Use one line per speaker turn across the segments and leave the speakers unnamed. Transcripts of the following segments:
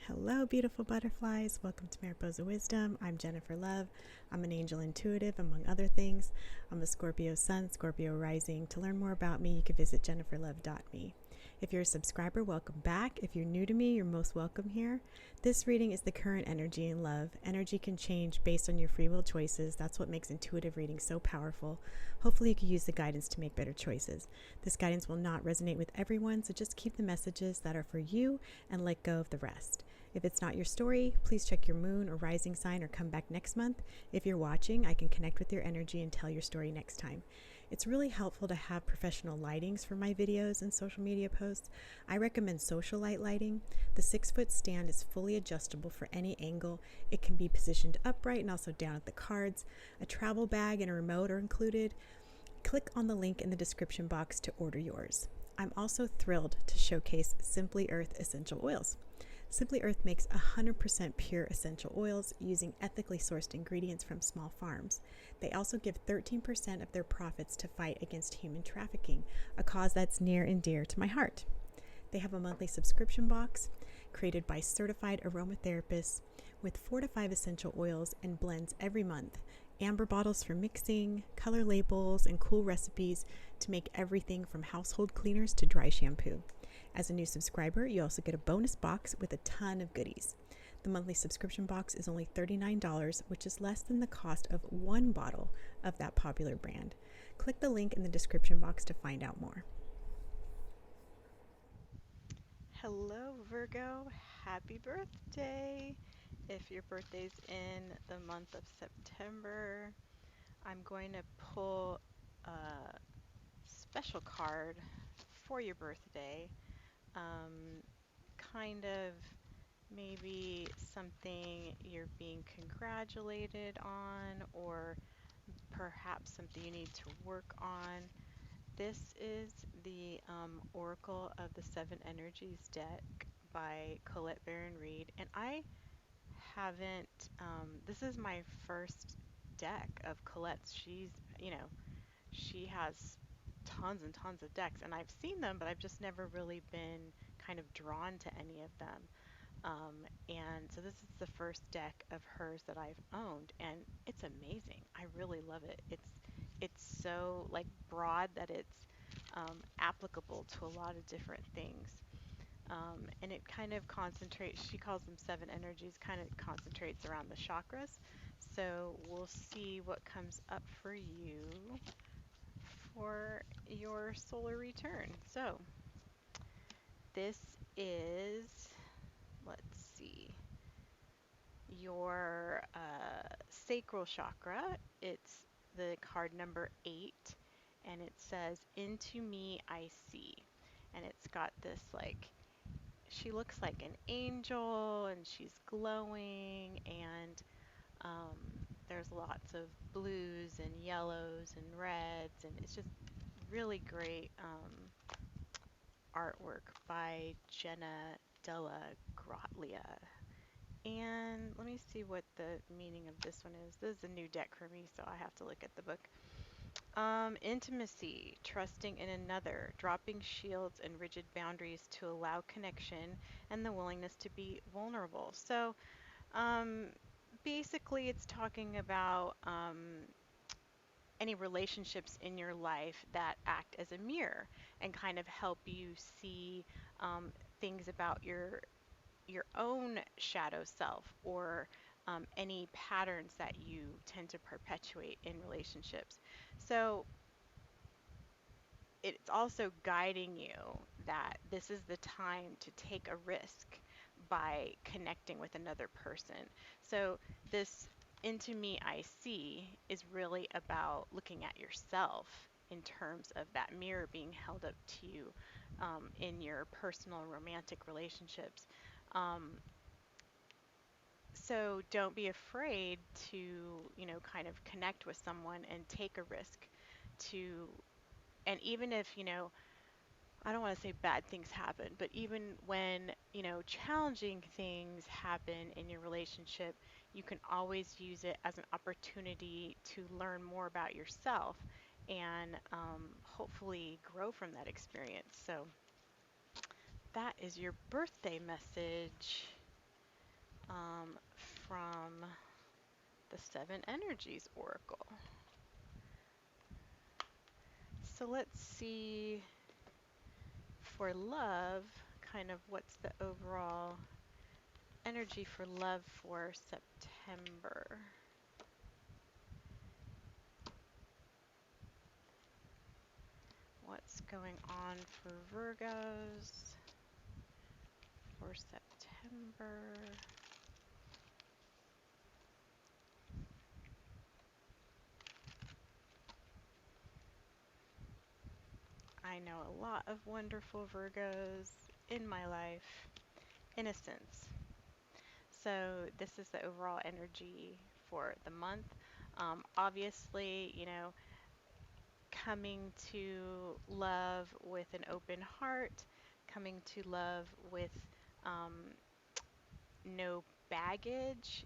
Hello, beautiful butterflies. Welcome to Mariposa Wisdom. I'm Jennifer Love. I'm an angel intuitive, among other things. I'm a Scorpio sun, Scorpio rising. To learn more about me, you can visit jenniferlove.me. If you're a subscriber, welcome back. If you're new to me, you're most welcome here. This reading is the current energy in love. Energy can change based on your free will choices. That's what makes intuitive reading so powerful. Hopefully, you can use the guidance to make better choices. This guidance will not resonate with everyone, so just keep the messages that are for you and let go of the rest. If it's not your story, please check your moon or rising sign or come back next month. If you're watching, I can connect with your energy and tell your story next time. It's really helpful to have professional lightings for my videos and social media posts. I recommend Socialite Lighting. The 6-foot stand is fully adjustable for any angle. It can be positioned upright and also down at the cards. A travel bag and a remote are included. Click on the link in the description box to order yours. I'm also thrilled to showcase Simply Earth essential oils. Simply Earth makes 100% pure essential oils using ethically sourced ingredients from small farms. They also give 13% of their profits to fight against human trafficking, a cause that's near and dear to my heart. They have a monthly subscription box created by certified aromatherapists with 4 to 5 essential oils and blends every month, amber bottles for mixing, color labels, and cool recipes to make everything from household cleaners to dry shampoo. As a new subscriber, you also get a bonus box with a ton of goodies. The monthly subscription box is only $39, which is less than the cost of one bottle of that popular brand. Click the link in the description box to find out more. Hello, Virgo. Happy birthday. If your birthday's in the month of September, I'm going to pull a special card for your birthday. Um, kind of maybe something you're being congratulated on, or perhaps something you need to work on. This is the Oracle of the Seven Energies deck by Colette Baron Reed, and I haven't, this is my first deck of Colette's. She has tons and tons of decks, and I've seen them, but I've just never really been kind of drawn to any of them. And so this is the first deck of hers that I've owned, and it's amazing. I really love it. It's so like broad that it's applicable to a lot of different things. And it kind of concentrates, she calls them seven energies, kind of concentrates around the chakras. So we'll see what comes up for you for your solar return. So this is, let's see, your sacral chakra. It's the card number 8, and it says, "Into me I see." And it's got this like, she looks like an angel and she's glowing, and there's lots of blues and yellows and reds, and it's just really great artwork by Jenna Della Grotlia. And let me see what the meaning of this one is. This is a new deck for me, so I have to look at the book. Intimacy, trusting in another, dropping shields and rigid boundaries to allow connection and the willingness to be vulnerable. So um, basically, it's talking about any relationships in your life that act as a mirror and kind of help you see things about your own shadow self, or any patterns that you tend to perpetuate in relationships. So it's also guiding you that this is the time to take a risk by connecting with another person. So this "into me I see" is really about looking at yourself in terms of that mirror being held up to you in your personal romantic relationships. Um, so don't be afraid to, kind of connect with someone and take a risk to, and even if, I don't want to say bad things happen, but even when, challenging things happen in your relationship, you can always use it as an opportunity to learn more about yourself and hopefully grow from that experience. So that is your birthday message.
from the Seven Energies Oracle. So let's see for love, kind of what's the overall energy for love for September. What's going on for Virgos for September? I know a lot of wonderful Virgos in my life. Innocence. So this is the overall energy for the month. Obviously, coming to love with an open heart, coming to love with um, no baggage,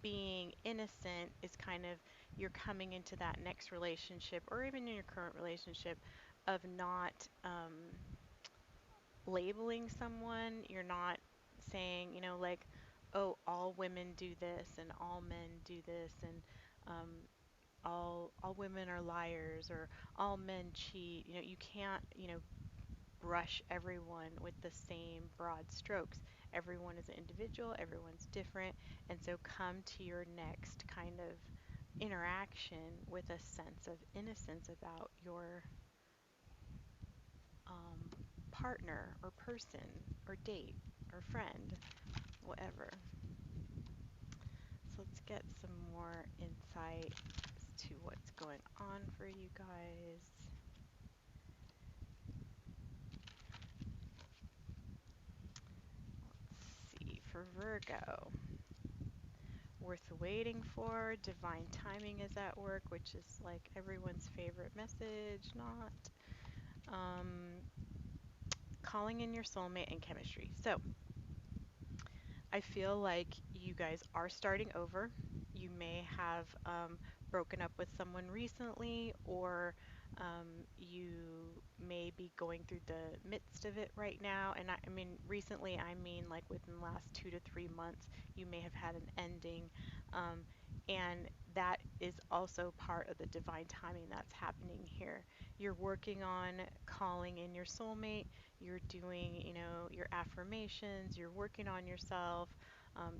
being innocent is kind of you're coming into that next relationship or even in your current relationship of not labeling someone. You're not saying, like, oh, all women do this and all men do this and all women are liars or all men cheat. You can't, brush everyone with the same broad strokes. Everyone is an individual, everyone's different, and so come to your next kind of interaction with a sense of innocence about your um, partner or person or date or friend, whatever. So let's get some more insight as to what's going on for you guys. Let's see, for Virgo, worth waiting for, divine timing is at work, which is like everyone's favorite message, not. Um, Calling in your soulmate and chemistry. So I feel like you guys are starting over. You may have broken up with someone recently, or you may be going through the midst of it right now. And I mean, recently, I mean like within the last 2 to 3 months, you may have had an ending. Um, and that is also part of the divine timing that's happening here. You're working on calling in your soulmate, you're doing, your affirmations, you're working on yourself,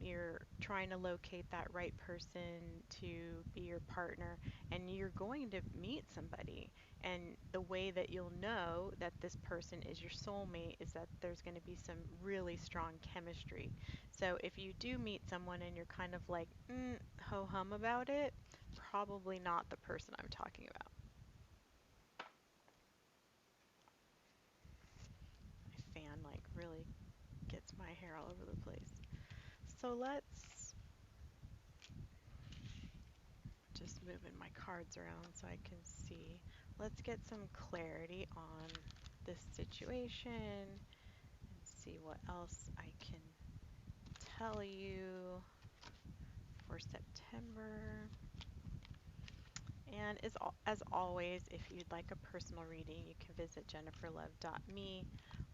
you're trying to locate that right person to be your partner, and you're going to meet somebody. And the way that you'll know that this person is your soulmate is that there's going to be some really strong chemistry. So if you do meet someone and you're kind of like, ho hum about it, probably not the person I'm talking about. My fan like really gets my hair all over the place. So let's just moving my cards around so I can see. Let's get some clarity on this situation and see what else I can tell you for September. And as always, if you'd like a personal reading, you can visit jenniferlove.me.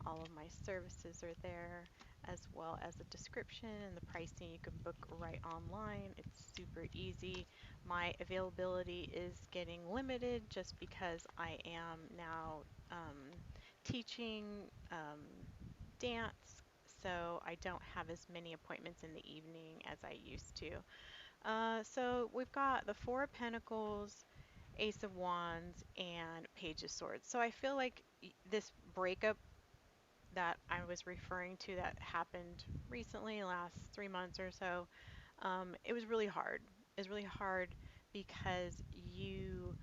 All of my services are there, as well as a description and the pricing. You can book right online. It's super easy. My availability is getting limited just because I am now teaching dance, so I don't have as many appointments in the evening as I used to. So we've got the Four of Pentacles, Ace of Wands, and Page of Swords. So I feel like this breakup that I was referring to that happened recently, last 3 months or so, it was really hard. It was really hard because you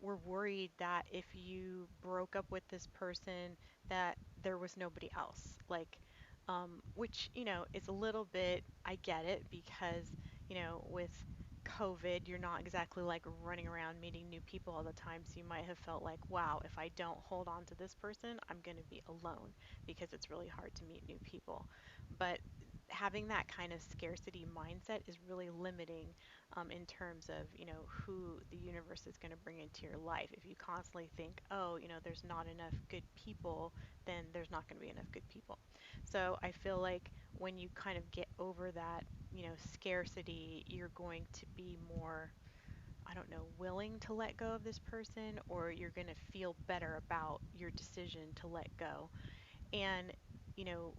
were worried that if you broke up with this person, that there was nobody else. Like, which, is a little bit, I get it because, with COVID, you're not exactly like running around meeting new people all the time. So you might have felt like, wow, if I don't hold on to this person, I'm going to be alone because it's really hard to meet new people. But having that kind of scarcity mindset is really limiting in terms of, who the universe is going to bring into your life. If you constantly think, oh, there's not enough good people, then there's not going to be enough good people. So I feel like when you kind of get over that, scarcity, you're going to be more, I don't know, willing to let go of this person, or you're going to feel better about your decision to let go. And, you know,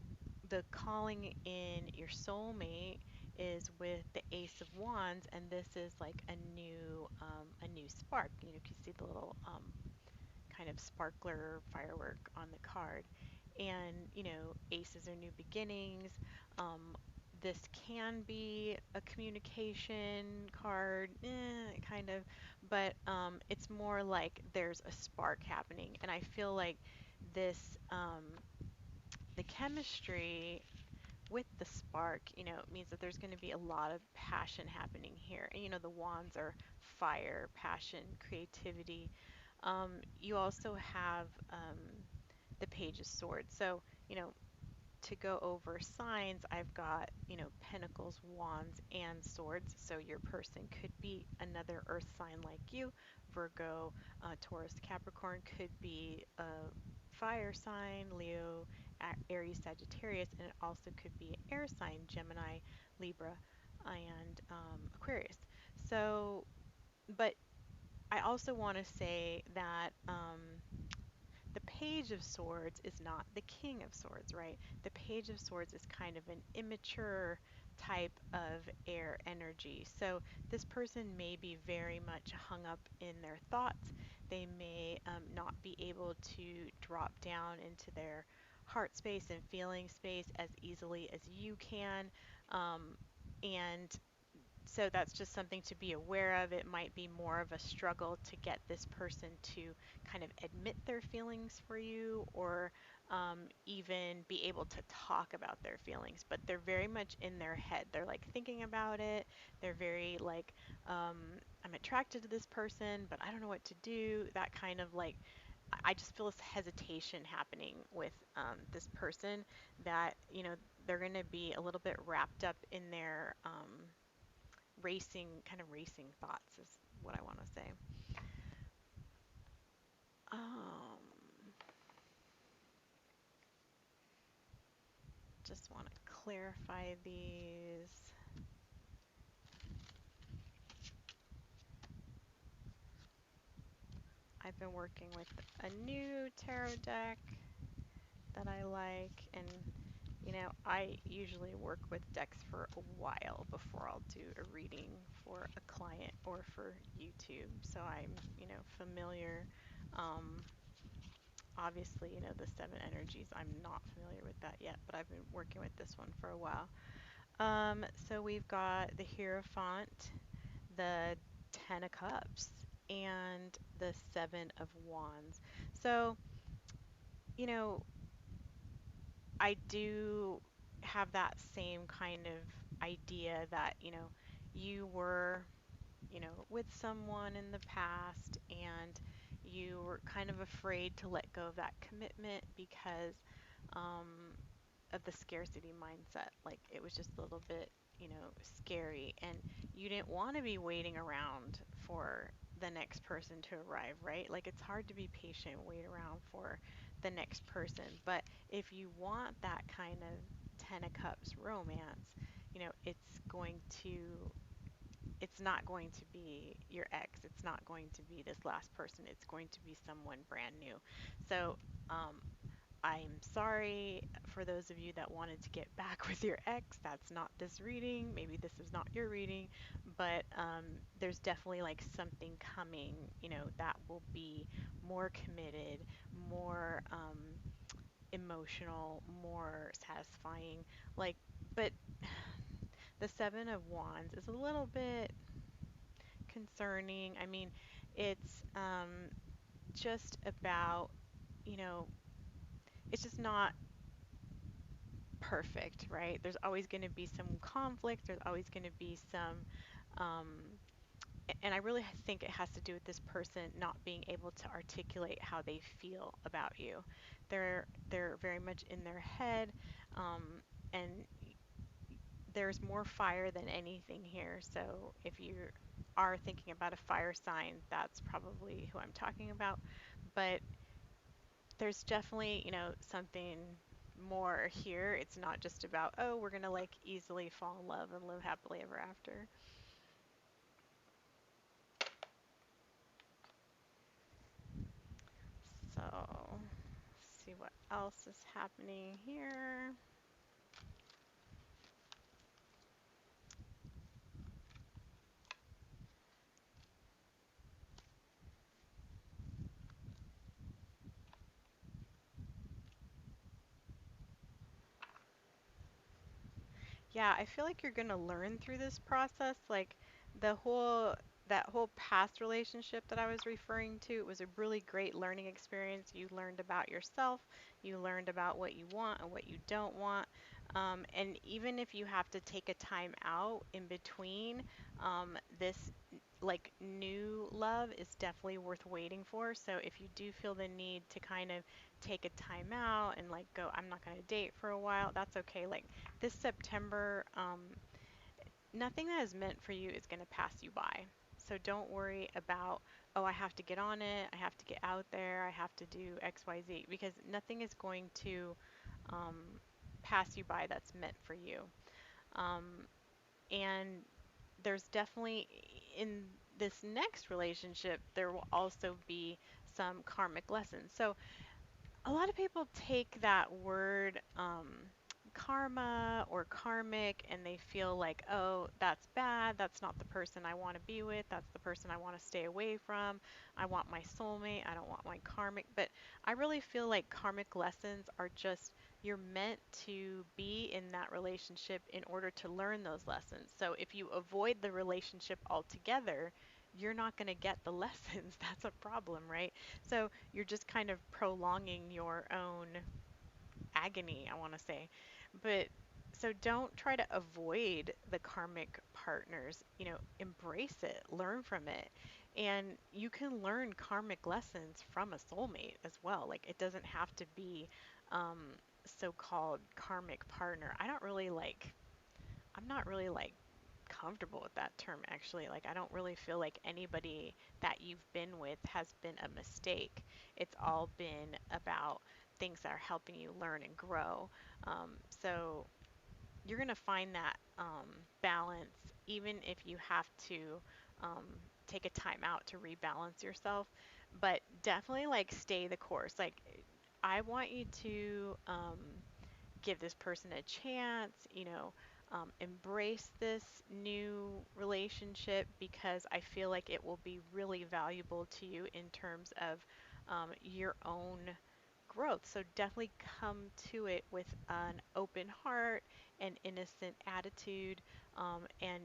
the calling in your soulmate is with the Ace of Wands, and this is like a new spark. You can see the little kind of sparkler firework on the card. And, aces are new beginnings. Um, this can be a communication card, kind of, but it's more like there's a spark happening. And I feel like this, the chemistry with the spark, means that there's going to be a lot of passion happening here. And, the wands are fire, passion, creativity. You also have the Page of Swords. So, to go over signs, I've got, pentacles, wands, and swords. So your person could be another earth sign like you. Virgo, Taurus, Capricorn could be a fire sign, Leo, Aries, Sagittarius, and it also could be an air sign, Gemini, Libra, and Aquarius. So, but I also want to say that the Page of Swords is not the King of Swords, right? The Page of Swords is kind of an immature type of air energy. So this person may be very much hung up in their thoughts. They may not be able to drop down into their heart space and feeling space as easily as you can. And so that's just something to be aware of. It might be more of a struggle to get this person to kind of admit their feelings for you, or even be able to talk about their feelings. But they're very much in their head. They're like thinking about it. They're very like, I'm attracted to this person, but I don't know what to do. That kind of like, I just feel this hesitation happening with this person, that, they're going to be a little bit wrapped up in their racing thoughts is what I want to say. Um, just want to clarify these. I've been working with a new tarot deck that I like, and I usually work with decks for a while before I'll do a reading for a client or for YouTube. So I'm, familiar. Um, Obviously, the seven energies, I'm not familiar with that yet, but I've been working with this one for a while. So we've got the Hierophant, the Ten of Cups, and the Seven of Wands. So, you know, I do have that same kind of idea that, you were, with someone in the past, and you were kind of afraid to let go of that commitment because um, of the scarcity mindset. Like it was just a little bit, scary, and you didn't want to be waiting around for the next person to arrive, right? Like it's hard to be patient, wait around for the next person. But if you want that kind of Ten of Cups romance, it's going to it's not going to be your ex. It's not going to be this last person. It's going to be someone brand new. So, um, I'm sorry for those of you that wanted to get back with your ex. That's not this reading. Maybe this is not your reading, but there's definitely like something coming, that will be more committed, more emotional, more satisfying. Like, but the Seven of Wands is a little bit concerning. I mean, it's just about, you know, it's just not perfect, right? There's always going to be some conflict. There's always going to be some, um, and I really think it has to do with this person not being able to articulate how they feel about you. They're very much in their head, and there's more fire than anything here. So if you are thinking about a fire sign, that's probably who I'm talking about. But there's definitely, something more here. It's not just about, oh, we're gonna like easily fall in love and live happily ever after. So, see what else is happening here. Yeah, I feel like you're gonna learn through this process. Like the whole that whole past relationship that I was referring to, it was a really great learning experience. You learned about yourself, you learned about what you want and what you don't want. And even if you have to take a time out in between, this like new love is definitely worth waiting for. So if you do feel the need to kind of take a time out and like go, I'm not going to date for a while, that's okay. Like this September, nothing that is meant for you is going to pass you by. So don't worry about, oh, I have to get on it, I have to get out there, I have to do XYZ, because nothing is going to um, pass you by that's meant for you. Um, and there's definitely, in this next relationship, there will also be some karmic lessons. So a lot of people take that word karma or karmic and they feel like, oh, that's bad. That's not the person I want to be with. That's the person I want to stay away from. I want my soulmate. I don't want my karmic. But I really feel like karmic lessons are just, you're meant to be in that relationship in order to learn those lessons. So if you avoid the relationship altogether, you're not going to get the lessons. That's a problem, right? So you're just kind of prolonging your own agony, I want to say. But so don't try to avoid the karmic partners, embrace it, learn from it. And you can learn karmic lessons from a soulmate as well. Like it doesn't have to be so-called karmic partner. I'm not really like comfortable with that term actually. Like I don't really feel like anybody that you've been with has been a mistake. It's all been about things that are helping you learn and grow. So you're going to find that balance even if you have to um, take a time out to rebalance yourself. But definitely like stay the course. Like I want you to give this person a chance, embrace this new relationship because I feel like it will be really valuable to you in terms of your own growth. So definitely come to it with an open heart and innocent attitude, and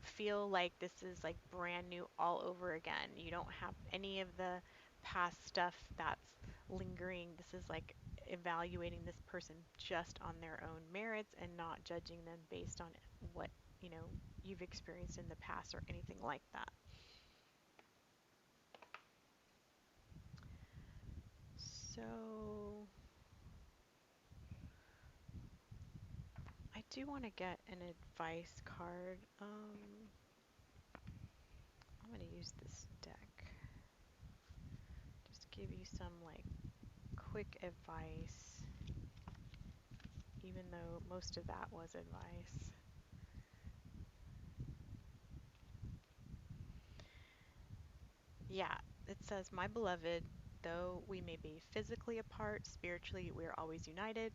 feel like this is like brand new all over again. You don't have any of the past stuff that's lingering. This is like evaluating this person just on their own merits and not judging them based on what, you know, you've experienced in the past or anything like that. So I do want to get an advice card. I'm going to use this deck. Just give you some like quick advice, even though most of that was advice. Yeah, it says, My beloved, though we may be physically apart, spiritually we are always united.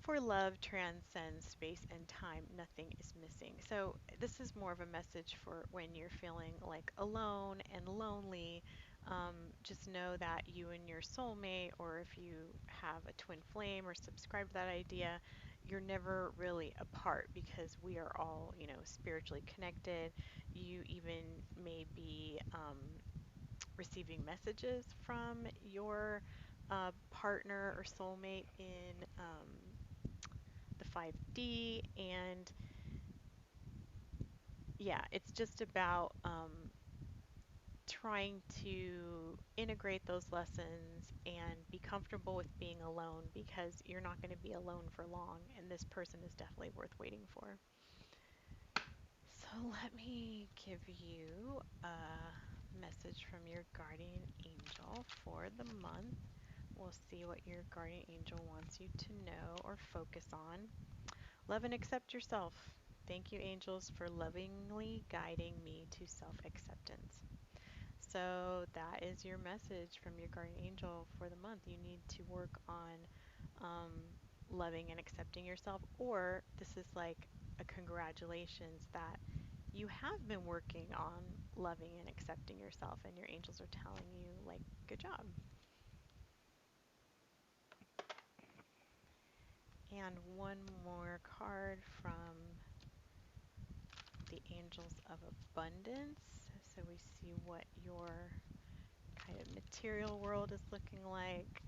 For love transcends space and time, nothing is missing. So, this is more of a message for when you're feeling like alone and lonely. Just know that you and your soulmate, or if you have a twin flame or subscribe to that idea, you're never really apart because we are all, spiritually connected. You even may be receiving messages from your partner or soulmate in the 5D. And yeah, it's just about trying to integrate those lessons and be comfortable with being alone because you're not going to be alone for long, and this person is definitely worth waiting for. So let me give you a message from your guardian angel for the month. We'll see what your guardian angel wants you to know or focus on. Love and accept yourself. Thank you, angels, for lovingly guiding me to self acceptance. So that is your message from your guardian angel for the month. You need to work on um, loving and accepting yourself, or this is like a congratulations that you have been working on loving and accepting yourself, and your angels are telling you, like, good job. And one more card from the angels of abundance. So we see what your kind of material world is looking like: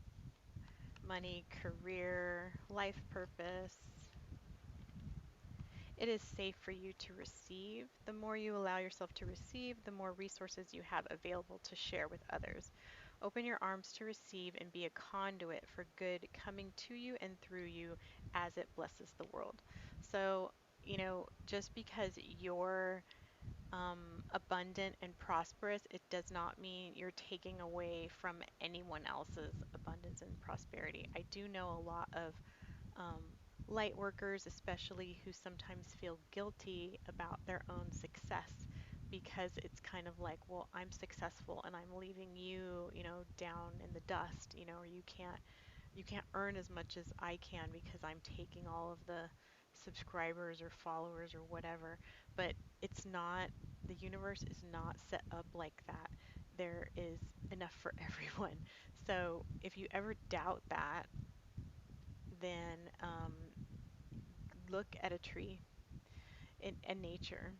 money, career, life purpose. It is safe for you to receive. The more you allow yourself to receive, the more resources you have available to share with others. Open your arms to receive and be a conduit for good coming to you and through you as it blesses the world. So, just because you're abundant and prosperous, it does not mean you're taking away from anyone else's abundance and prosperity. I do know a lot of um, light workers, especially, who sometimes feel guilty about their own success because it's kind of like, well, I'm successful and I'm leaving you, down in the dust, or you can't earn as much as I can because I'm taking all of the subscribers or followers or whatever. But it's not, the universe is not set up like that. There is enough for everyone. So if you ever doubt that, then look at a tree in nature.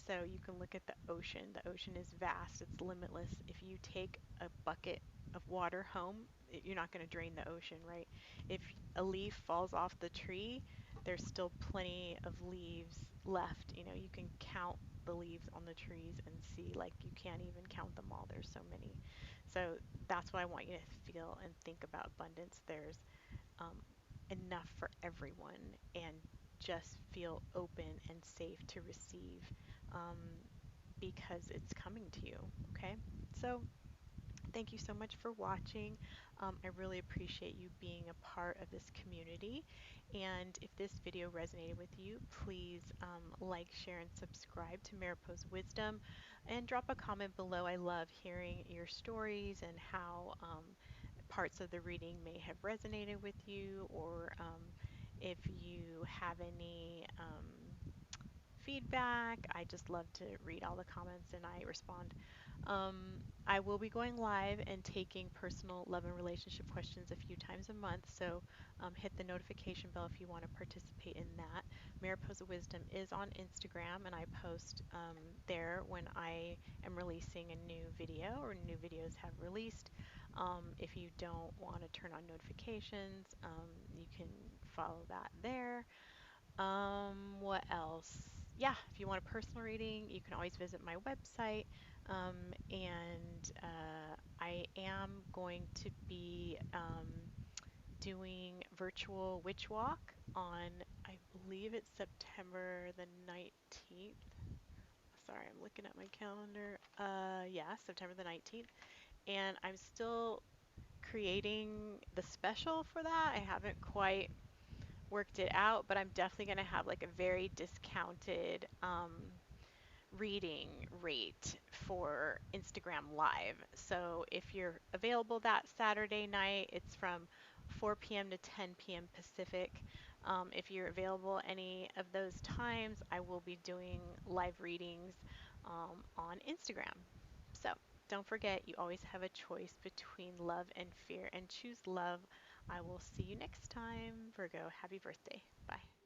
So you can look at the ocean. The ocean is vast, it's limitless. If you take a bucket of water home, you're not going to drain the ocean, right? If a leaf falls off the tree, there's still plenty of leaves left. You can count the leaves on the trees and see, like, you can't even count them all. There's so many. So that's what I want you to feel and think about abundance. There's um, enough for everyone, and just feel open and safe to receive, um, because it's coming to you. Okay, so thank you so much for watching. I really appreciate you being a part of this community. And if this video resonated with you, please like, share, and subscribe to Mariposa Wisdom, and drop a comment below. I love hearing your stories and how parts of the reading may have resonated with you, or if you have any feedback. I just love to read all the comments and I respond. I will be going live and taking personal love and relationship questions a few times a month, so hit the notification bell if you want to participate in that. Mariposa Wisdom is on Instagram, and I post there when I am releasing a new video or new videos have released. If you don't want to turn on notifications, you can follow that there. What else? Yeah, if you want a personal reading, you can always visit my website. And I am going to be doing virtual witch walk on, I believe it's September the 19th. Sorry, I'm looking at my calendar. Yeah, September the 19th. And I'm still creating the special for that. I haven't quite worked it out, but I'm definitely going to have like a very discounted reading rate for Instagram Live. So if you're available that Saturday night, it's from 4 p.m. to 10 p.m. Pacific. If you're available any of those times, I will be doing live readings on Instagram. So don't forget, you always have a choice between love and fear, and choose love. I will see you next time. Virgo, happy birthday. Bye.